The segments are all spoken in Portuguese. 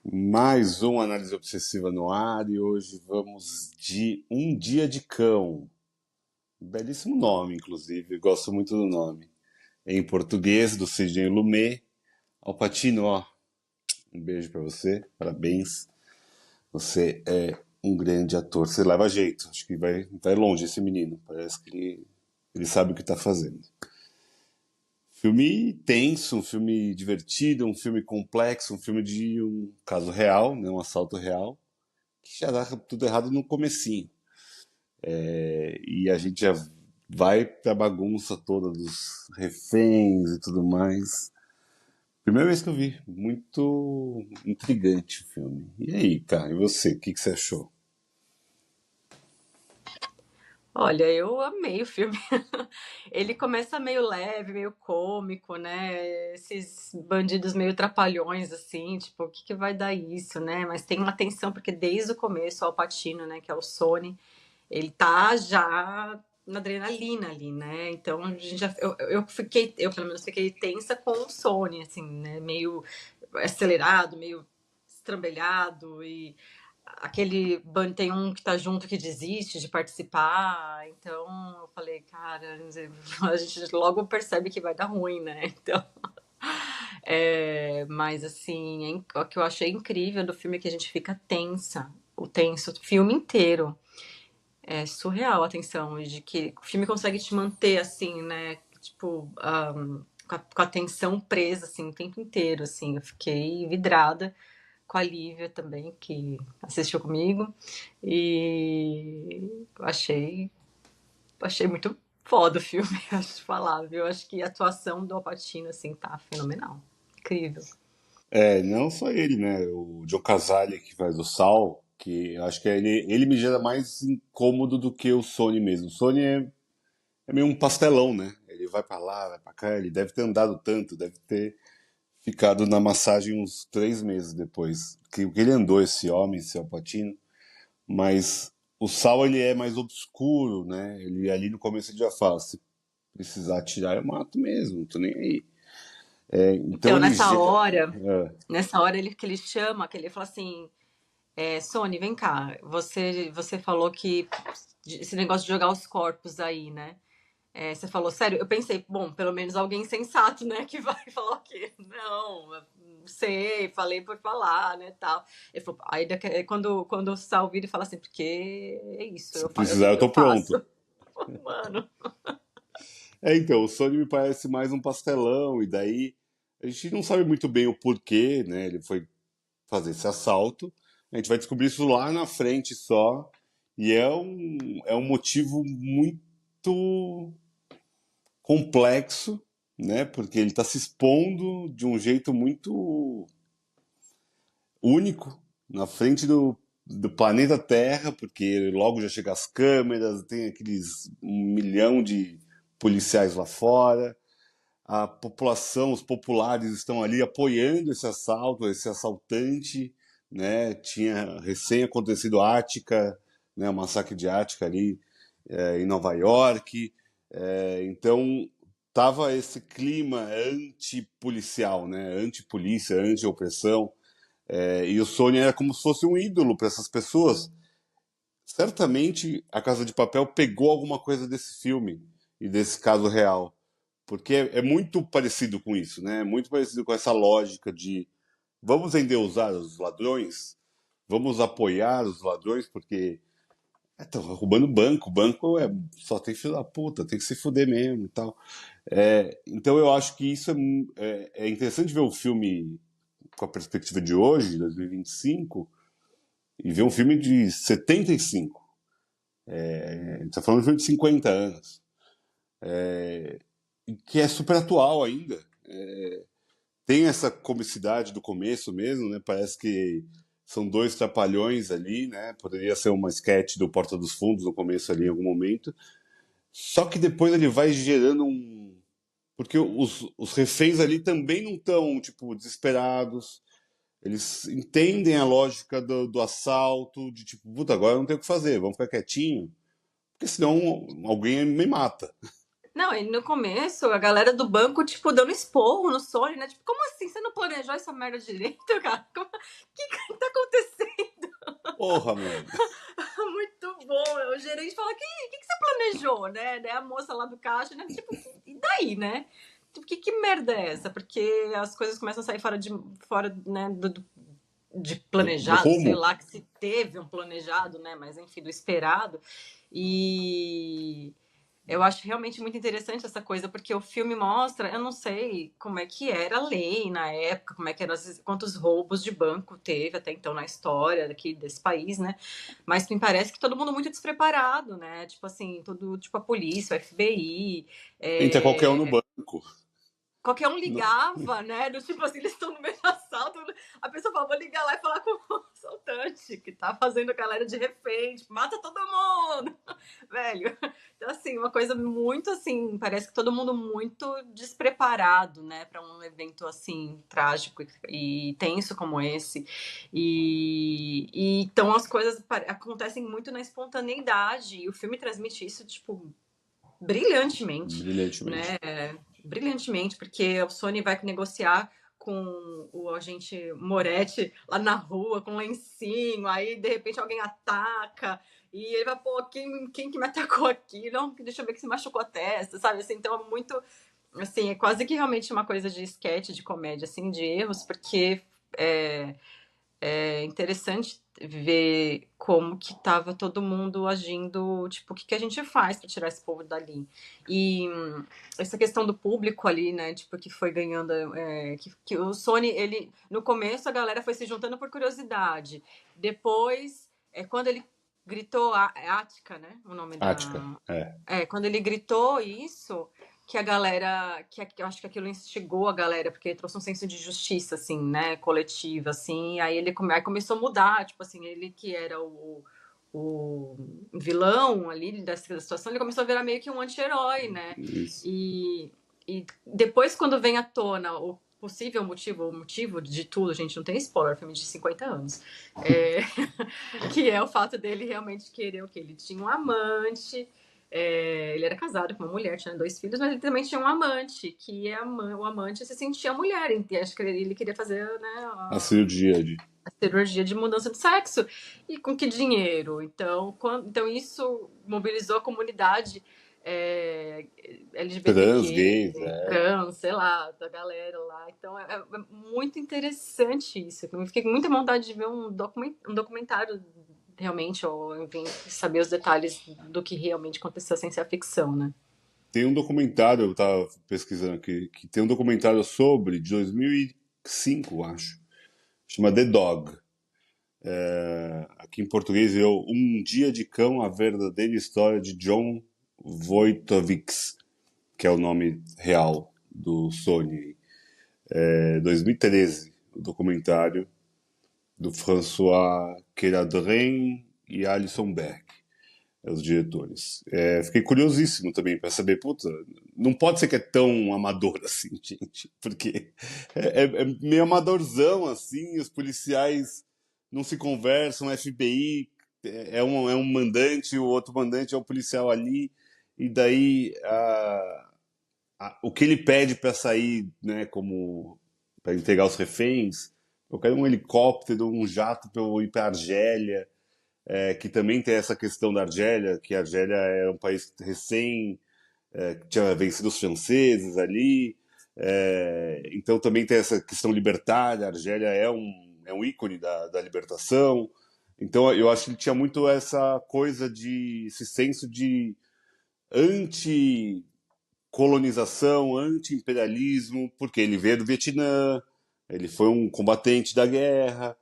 Mais uma análise obsessiva no ar e hoje vamos de Um Dia de Cão. Belíssimo nome, inclusive, gosto muito do nome. Em português, do Sidney Lumet. Al Pacino, ó, um beijo pra você, parabéns. Você é um grande ator, você leva jeito. Acho que vai longe esse menino, parece que ele sabe o que tá fazendo. Filme tenso, um filme divertido, um filme complexo, um filme de um caso real, né, um assalto real, que já dá tudo errado no comecinho. E a gente já vai pra bagunça toda dos reféns e tudo mais. Primeira vez que eu vi, muito intrigante o filme. E aí, cara, e você, o que você achou? Olha, eu amei o filme. Ele começa meio leve, meio cômico, né? Esses bandidos meio trapalhões, assim, tipo, o que que vai dar isso, né? Mas tem uma tensão, porque desde o começo, o Al Pacino, né, que é o Sony, ele tá já na adrenalina ali, né? Então a gente já, eu pelo menos fiquei tensa com o Sony, assim, né? Meio acelerado, meio estrambelhado e tem um que tá junto que desiste de participar, então eu falei, cara, a gente logo percebe que vai dar ruim, né? Então, mas assim, o que eu achei incrível do filme é que a gente fica tensa, o filme inteiro. É surreal a tensão, e de que o filme consegue te manter assim, né? Tipo, com a tensão presa, assim, o tempo inteiro, assim. Eu fiquei vidrada com a Lívia também, que assistiu comigo. E achei muito foda o filme, acho de falar, viu? Acho que a atuação do Al Pacino, assim, tá fenomenal. Incrível. Não só ele, né? O Joe Casale, que faz o Sal, que eu acho que ele me gera mais incômodo do que o Sony mesmo. O Sony é meio um pastelão, né? Ele vai pra lá, vai pra cá, ele deve ter andado tanto, deve ter ficado na massagem uns 3 meses depois. Que o que ele andou, esse homem, esse Al Pacino. Mas o Sal, ele é mais obscuro, né? Ele ali no começo ele já fala, se precisar atirar, eu mato mesmo, não tô nem aí. Então Então, ele nessa gera. hora, É, nessa hora que ele chama, que ele fala assim, Sony, vem cá, você falou que esse negócio de jogar os corpos aí, né? Você falou, sério, eu pensei, bom, pelo menos alguém sensato, né, que vai falar o quê? Não, eu não sei, falei por falar, né, tal. Ele falou, aí quando o Sal vira e fala assim, porque é isso, se eu precisar, sei eu que eu tô faço. pronto. Mano, Então, o Sony me parece mais um pastelão, e daí a gente não sabe muito bem o porquê, né? Ele foi fazer esse assalto. A gente vai descobrir isso lá na frente só. E é um motivo muito complexo, né? Porque ele está se expondo de um jeito muito único na frente do planeta Terra, porque logo já chega as câmeras, tem aqueles 1 milhão de policiais lá fora, a população, os populares estão ali apoiando esse assalto, esse assaltante, né? Tinha recém acontecido Ática, né? O massacre de Ática ali em Nova York. Então tava esse clima antipolicial, né? Antipolícia, anti-opressão. E o Sony era como se fosse um ídolo para essas pessoas. Certamente a Casa de Papel pegou alguma coisa desse filme e desse caso real, porque é muito parecido com isso, né? Muito parecido com essa lógica de vamos endeusar os ladrões, vamos apoiar os ladrões, porque estão roubando banco, o banco só tem filho da puta, tem que se fuder mesmo e tal. Então eu acho que isso é interessante ver o filme com a perspectiva de hoje, 2025, e ver um filme de 75. A gente está falando de um filme de 50 anos, que é super atual ainda. Tem essa comicidade do começo mesmo, né? Parece que são dois trapalhões ali, né? Poderia ser uma sketch do Porta dos Fundos no começo ali em algum momento. Só que depois ele vai gerando um. Porque os reféns ali também não estão, tipo, desesperados. Eles entendem a lógica do assalto, de tipo, puta, agora não tem o que fazer, vamos ficar quietinho, porque senão alguém me mata. não, e no começo, a galera do banco, tipo, dando esporro no Sony, né? Tipo, como assim? Você não planejou essa merda direito, cara? que tá acontecendo? Porra, mano. Muito bom. O gerente fala, que você planejou, né? Daí a moça lá do caixa, né? Tipo, e daí, né? Tipo, que merda é essa? Porque as coisas começam a sair fora, né, de Do planejado, sei rumo. lá, que se teve um planejado, né? Mas enfim, do esperado. E eu acho realmente muito interessante essa coisa, porque o filme mostra, eu não sei como é que era a lei na época, como é que eram quantos roubos de banco teve até então na história daqui desse país, né? Mas me parece que todo mundo muito despreparado, né? Tipo assim, todo, tipo a polícia, o FBI, Entra qualquer um no é, banco. qualquer um No- ligava, né? Do tipo assim, eles estão no meio do assalto, a pessoa fala, vou ligar lá e falar com o assaltante que tá fazendo a galera de refém, tipo, mata todo mundo, velho. Então, assim, uma coisa muito assim, parece que todo mundo muito despreparado, né, para um evento assim, trágico e tenso como esse. E então as coisas acontecem muito na espontaneidade, e o filme transmite isso, tipo, brilhantemente, Brilhantemente. né? Brilhantemente, porque o Sony vai negociar com o agente Moretti lá na rua, com um lencinho, aí de repente alguém ataca, e ele vai, pô, quem que me atacou aqui? Não, deixa eu ver que se machucou a testa, sabe? Assim, então é muito, assim, é quase que realmente uma coisa de esquete, de comédia, assim, de erros, porque é, é interessante ver como que tava todo mundo agindo, tipo, o que a gente faz para tirar esse povo dali. E essa questão do público ali, né, tipo, que foi ganhando, que o Sony, ele, no começo a galera foi se juntando por curiosidade, depois, quando ele gritou, é Ática, né, o nome Ática. da... É. quando ele gritou isso, que a galera, que eu acho que aquilo instigou a galera, porque trouxe um senso de justiça, assim, né, coletiva, assim, aí aí começou a mudar, tipo assim, ele que era o vilão ali da situação, ele começou a virar meio que um anti-herói, né, Isso. e depois quando vem à tona o possível motivo, o motivo de tudo, gente, não tem spoiler, filme de 50 anos, que é o fato dele realmente querer o quê? Ele tinha um amante, ele era casado com uma mulher, tinha 2 filhos, mas ele também tinha um amante, que o amante se sentia mulher, e acho que ele queria fazer, né, A cirurgia de a cirurgia de mudança de sexo. E com que dinheiro? Então isso mobilizou a comunidade é, trans, LGBTQ, gays, é. trans, sei lá, da galera lá. Então é muito interessante isso. Eu fiquei com muita vontade de ver um documentário realmente, ou enfim, saber os detalhes do que realmente aconteceu sem ser a ficção, né? Tem um documentário, eu tava pesquisando aqui, que tem um documentário sobre, de 2005, acho. Chama The Dog. Aqui em português é Um Dia de Cão, a verdadeira história de John Wojtowicz, que é o nome real do Sony. 2013, o documentário do François Queradren e Alison Berg, os diretores. Fiquei curiosíssimo também para saber, puta, não pode ser que é tão amador assim, gente, porque é meio amadorzão assim, os policiais não se conversam, o FBI é um mandante, o outro mandante é o policial ali, e daí o que ele pede para sair, né, como para entregar os reféns, eu quero um helicóptero, um jato para eu ir para Argélia, que também tem essa questão da Argélia, que a Argélia é um país recém que tinha vencido os franceses ali, então também tem essa questão libertária. A Argélia é um ícone da libertação. Então eu acho que ele tinha muito essa coisa esse senso de anti colonização, anti-imperialismo, porque ele veio do Vietnã, ele foi um combatente da guerra,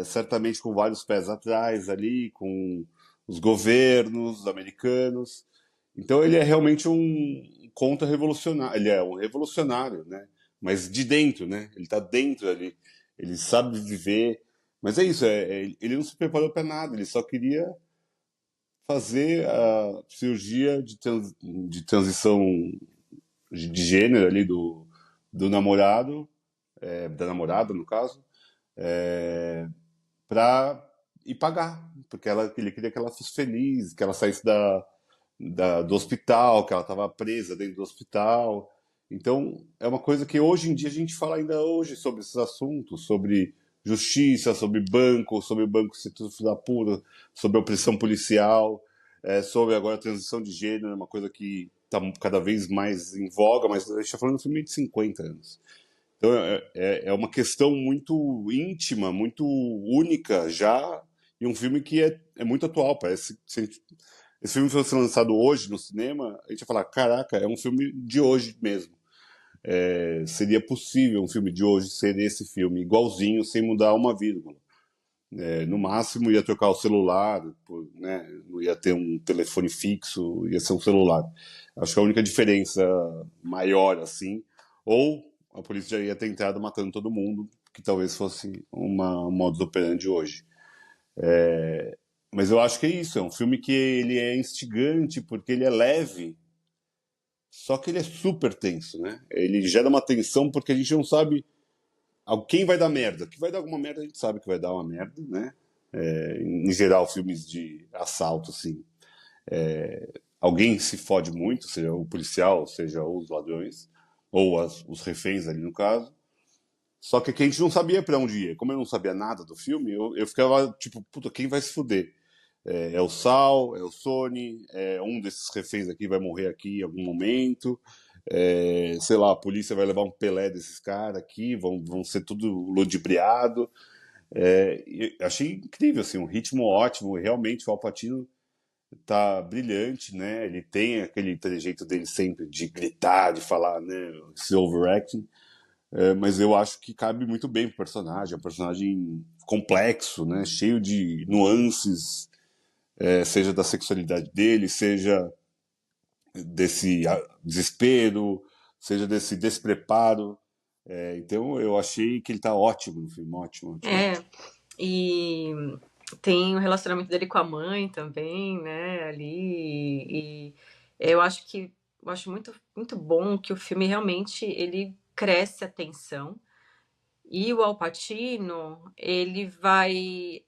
certamente com vários pés atrás ali, com os governos americanos. Então ele é realmente um contra-revolucionário, ele é um revolucionário, né? Mas de dentro, né? Ele está dentro ali, ele sabe viver. Mas é isso, ele não se preparou para nada, ele só queria fazer a cirurgia de transição de gênero ali do namorado, da namorada no caso, para ir pagar, porque ele queria que ela fosse feliz, que ela saísse do hospital, que ela estava presa dentro do hospital. Então, é uma coisa que hoje em dia a gente fala ainda hoje sobre esses assuntos, sobre justiça, sobre banco ser tudo filho da puta, sobre a opressão policial, sobre agora a transição de gênero, uma coisa que está cada vez mais em voga, mas a gente está falando de um filme de 50 anos. Então é uma questão muito íntima, muito única já, e um filme que é muito atual. Parece que se esse filme fosse lançado hoje no cinema, a gente ia falar, caraca, é um filme de hoje mesmo. Seria possível um filme de hoje ser esse filme, igualzinho, sem mudar uma vírgula. No máximo ia trocar o celular, né? Não ia ter um telefone fixo, ia ser um celular. Acho que a única diferença maior, assim, ou a polícia já ia ter entrado matando todo mundo, que talvez fosse um modus operandi hoje. Mas eu acho que é isso, é um filme que ele é instigante porque ele é leve, só que ele é super tenso, né? Ele gera uma tensão porque a gente não sabe quem vai dar merda. Que vai dar alguma merda, a gente sabe que vai dar uma merda, né? Em geral, filmes de assalto, assim, alguém se fode muito, seja o policial, seja os ladrões, ou os reféns ali no caso. Só que aqui a gente não sabia pra onde ia. Como eu não sabia nada do filme, eu ficava tipo, puta, quem vai se fuder? É o Sal, é o Sony, um desses reféns aqui vai morrer aqui em algum momento. Sei lá, a polícia vai levar um Pelé desses caras aqui, vão ser tudo ludibriado. Achei incrível, assim, um ritmo ótimo. Realmente o Al Pacino tá brilhante, né? Ele tem aquele trejeito dele sempre de gritar, de falar, né? Esse overacting. Mas eu acho que cabe muito bem pro personagem. É um personagem complexo, né? Cheio de nuances, seja da sexualidade dele, seja desse desespero, seja desse despreparo. Então eu achei que ele tá ótimo no filme, ótimo, ótimo, É, ótimo. e tem o relacionamento dele com a mãe também, né, ali, e eu acho muito, muito bom que o filme realmente, ele cresce a tensão, e o Al Pacino, ele vai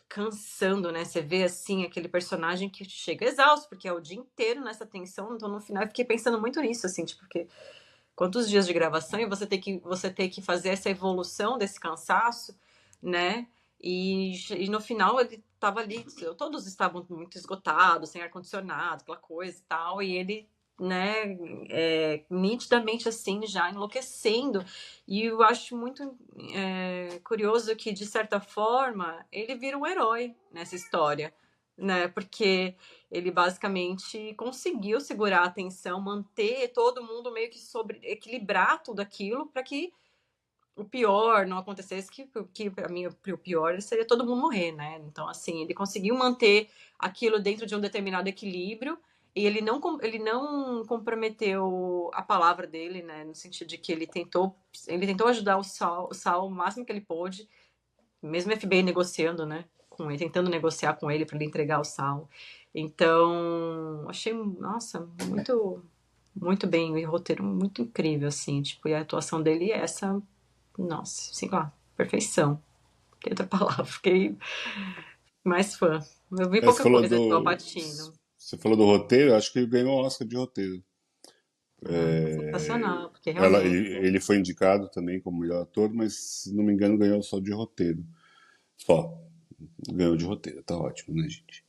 cansando, né, você vê, assim, aquele personagem que chega exausto, porque é o dia inteiro nessa tensão, então no final eu fiquei pensando muito nisso, assim, tipo, porque quantos dias de gravação e você ter que fazer essa evolução desse cansaço, né? E no final ele estava ali, todos estavam muito esgotados, sem ar-condicionado, aquela coisa e tal, e ele, né, nitidamente assim, já enlouquecendo. E eu acho muito curioso que, de certa forma, ele vira um herói nessa história, né? Porque ele basicamente conseguiu segurar a atenção, manter todo mundo meio que sobre equilibrar tudo aquilo para que o pior não acontecesse, que para mim o pior seria todo mundo morrer, né? Então, assim, ele conseguiu manter aquilo dentro de um determinado equilíbrio e ele não comprometeu a palavra dele, né? No sentido de que ele tentou ajudar o Sal o máximo que ele pôde, mesmo o FBI negociando, né? Com ele, tentando negociar com ele para ele entregar o Sal. Então, achei, nossa, muito, muito bem, o roteiro muito incrível, assim, tipo, e a atuação dele é essa, nossa, sei lá, perfeição. Tem outra palavra, fiquei mais fã. Eu vi Você pouca falou coisa do Al do. Pacino. Você falou do roteiro, acho que ele ganhou o Oscar de roteiro. Ah, sensacional, porque Ela, realmente. ele foi indicado também como melhor ator, mas se não me engano ganhou só de roteiro. Só. Ganhou de roteiro, tá ótimo, né, gente?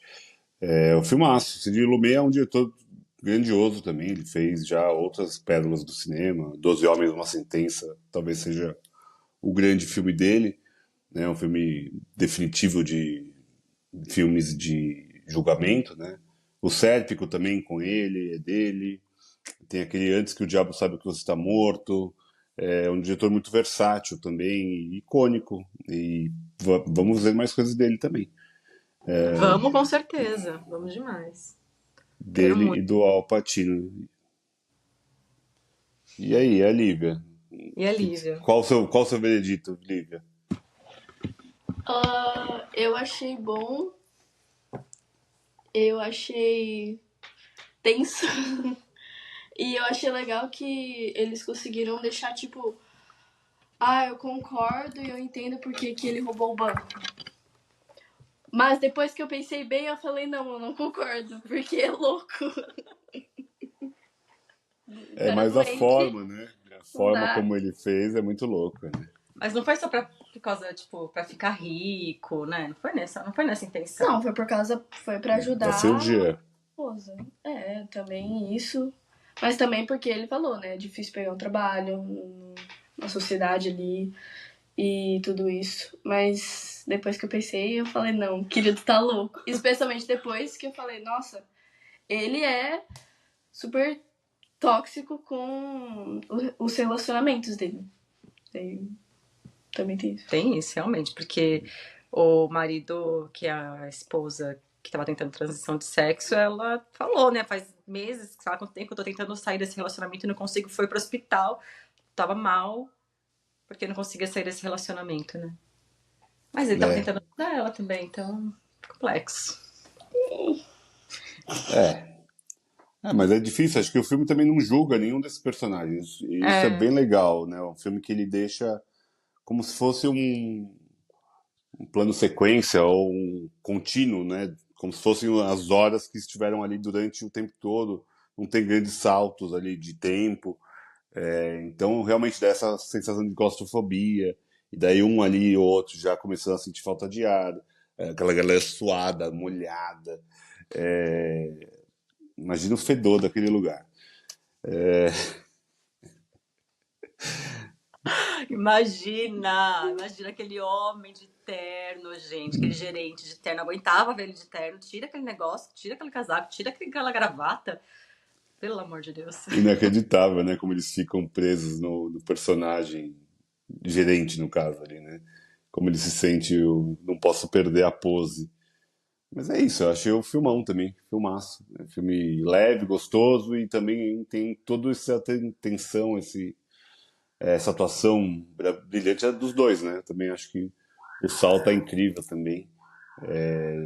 O filmaço. Sidney Lumet é um diretor grandioso também. Ele fez já outras pérolas do cinema. Doze Homens, Uma Sentença, talvez seja o grande filme dele. Né? Um filme definitivo de filmes de julgamento, né? O Sérpico também com ele, é dele. Tem aquele Antes que o Diabo Saiba que Você Está Morto. É um diretor muito versátil também, icônico. E vamos ver mais coisas dele também. Vamos com certeza, vamos demais. Quero Dele muito. e do Al Pacino. E aí, a Lívia? E a Lívia? Qual o seu veredito, Lívia? Eu achei bom, eu achei tenso. E eu achei legal que eles conseguiram deixar tipo, eu concordo e eu entendo porque que ele roubou o banco. Mas depois que eu pensei bem, eu falei, não, eu não concordo, porque é louco. É Cara mais a doente, forma, né? A não forma dá. como ele fez é muito louca, né? Mas não foi só por causa, tipo, pra ficar rico, né? Não foi nessa intenção. Não, foi pra ajudar Da cirurgia. a esposa. Também isso. Mas também porque ele falou, né? É difícil pegar um trabalho na sociedade ali e tudo isso. Mas depois que eu pensei, eu falei, não, querido, tá louco. Especialmente depois que eu falei, nossa, ele é super tóxico com os relacionamentos dele. Também tem isso. Tem isso, realmente, porque o marido, que é a esposa que tava tentando transição de sexo, ela falou, né? Faz meses, sei lá quanto tempo que eu tô tentando sair desse relacionamento e não consigo. Foi pro hospital, tava mal, porque não conseguia sair desse relacionamento, né? Mas ele tava tentando ajudar ela também, então, complexo. Mas é difícil, acho que o filme também não julga nenhum desses personagens. E isso é bem legal, né? Um filme que ele deixa como se fosse um plano sequência ou um contínuo, né? Como se fossem as horas que estiveram ali durante o tempo todo. Não tem grandes saltos ali de tempo. Então, realmente dá essa sensação de claustrofobia. E daí um ali e outro já começando a sentir falta de ar. Aquela galera suada, molhada. Imagina o fedor daquele lugar. Imagina aquele homem de terno, gente, aquele gerente de terno, aguentava ver ele de terno, tira aquele negócio, tira aquele casaco, tira aquela gravata, pelo amor de Deus. Inacreditável, né? Como eles ficam presos no personagem gerente, no caso ali, né? Como ele se sente, eu não posso perder a pose. Mas é isso, eu achei o filmão também, filmaço. É um filme leve, gostoso e também tem toda essa tensão, essa atuação brilhante dos dois, né? Também acho que o Sal tá incrível também.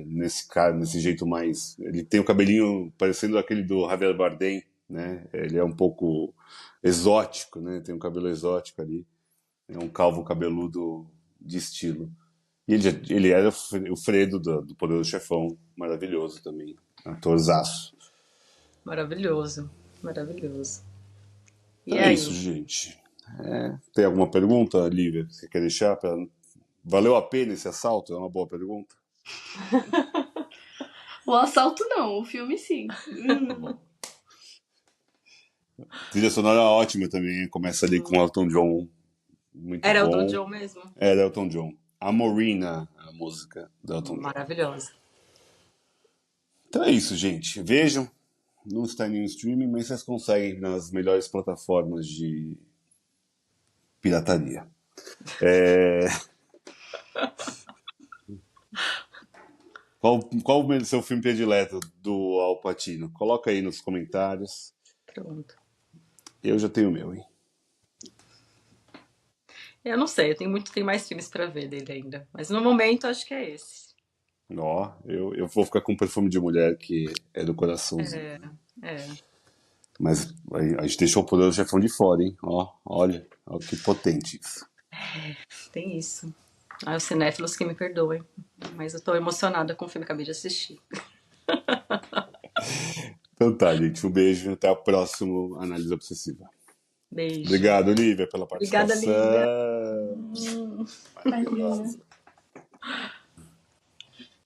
Nesse jeito mais. Ele tem o cabelinho parecendo aquele do Javier Bardem, né? Ele é um pouco exótico, né? Tem um cabelo exótico ali. É um calvo cabeludo de estilo. E ele era o Fredo do Poderoso Chefão, maravilhoso também. Atorzaço. Maravilhoso. E Então é aí? isso, gente. Tem alguma pergunta, Lívia, que você quer deixar? Valeu a pena esse assalto? É uma boa pergunta. O assalto não, o filme sim. Trilha sonora ótima também. Começa ali com Elton John. Muito Era bom. Elton John mesmo? Era Elton John. A Morena, a música do Elton John. Maravilhosa. Então é isso, gente. Vejam. Não está em nenhum streaming, mas vocês conseguem nas melhores plataformas de pirataria. Qual o seu filme predileto do Al Pacino? Coloca aí nos comentários. Pronto. Eu já tenho o meu, hein? Eu não sei, tem mais filmes pra ver dele ainda. Mas no momento acho que é esse. Ó, eu vou ficar com Perfume de Mulher, que é do coraçãozinho. Mas a gente deixou o Poderoso Chefão de fora, hein? Ó, olha que potente isso. Tem isso. Os cinéfilos que me perdoem. Mas eu tô emocionada com o filme que acabei de assistir. Então tá, gente. Um beijo. Até a próxima Análise Obsessiva. Beijo. Obrigado, Olivia, pela participação. Obrigada, Lívia. Maravilhosa.